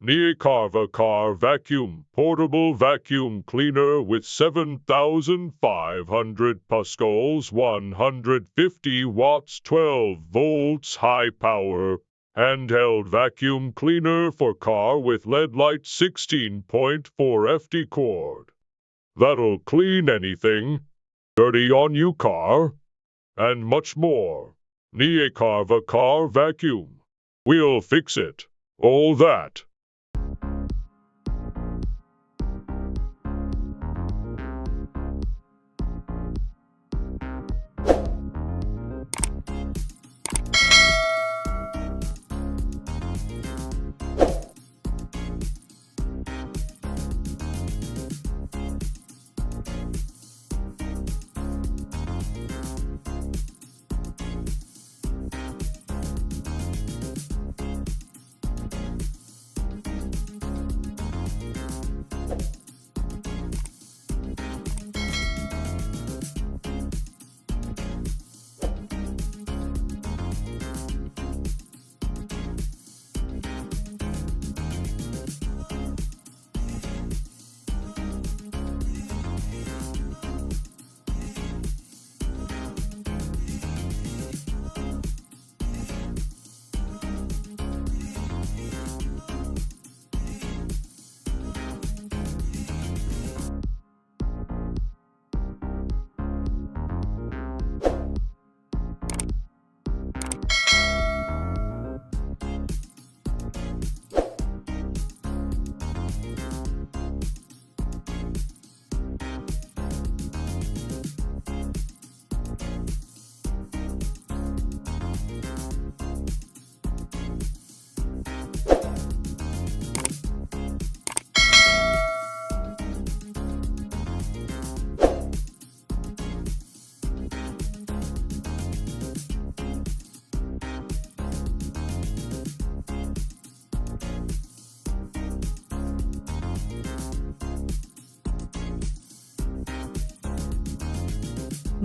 Carva Car Vacuum Portable Vacuum Cleaner with 7,500 pascals, 150 watts, 12 volts high power. Handheld vacuum cleaner for car with LED light, 16.4 FT cord. That'll clean anything dirty on you car, and much more. Carva Car Vacuum. We'll fix it. All that.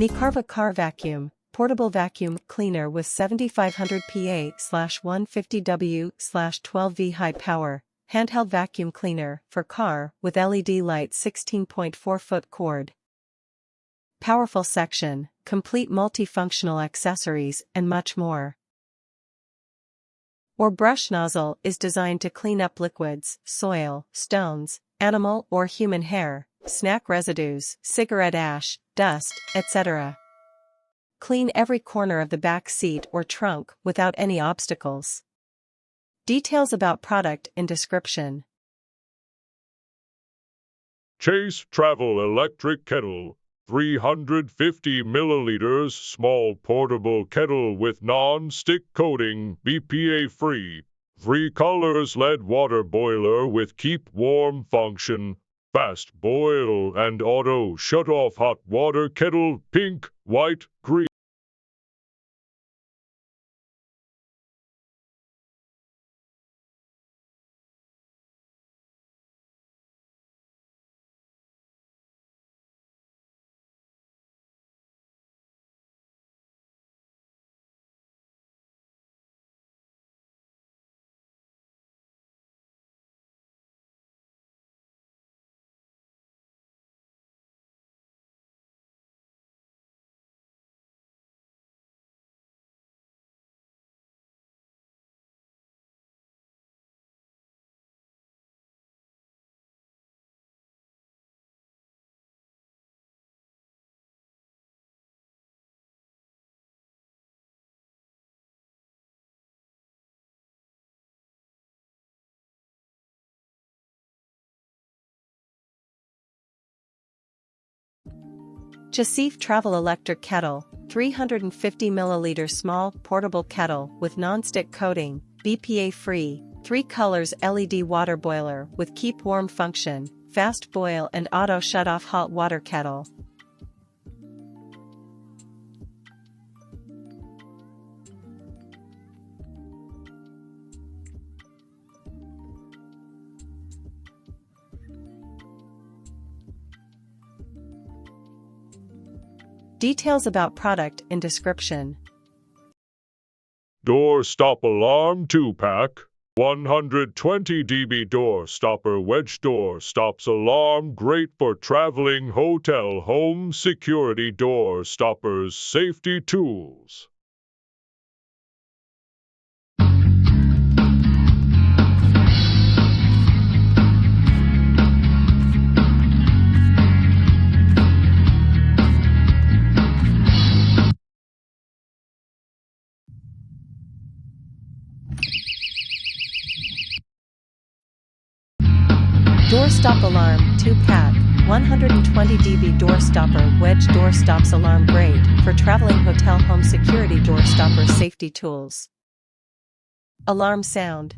Carva Car Vacuum, Portable Vacuum Cleaner with 7500 PA/150W/12V high power, handheld vacuum cleaner for car with LED light, 16.4-foot cord. Powerful section, complete multifunctional accessories and much more. Or brush nozzle is designed to clean up liquids, soil, stones, animal or human hair, snack residues, cigarette ash, dust, etc. Clean every corner of the back seat or trunk without any obstacles. Details about product in description. CHACEEF Travel Electric Kettle. 350 milliliters small portable kettle with non-stick coating, BPA free. 3 colors LED water boiler with keep warm function. Fast boil and auto shut off hot water kettle, pink, white, green. CHACEEF Travel Electric Kettle, 350 milliliter small portable kettle with non-stick coating, BPA free, 3 colors LED water boiler with keep warm function, fast boil and auto shut off hot water kettle. Details about product in description. Door stop alarm 2-pack. 120 dB door stopper wedge door stops alarm, great for traveling hotel home security door stoppers safety tools. Door stop alarm 2-pack, 120 dB door stopper wedge door stops alarm, great for traveling hotel home security door stopper safety tools. Alarm sound.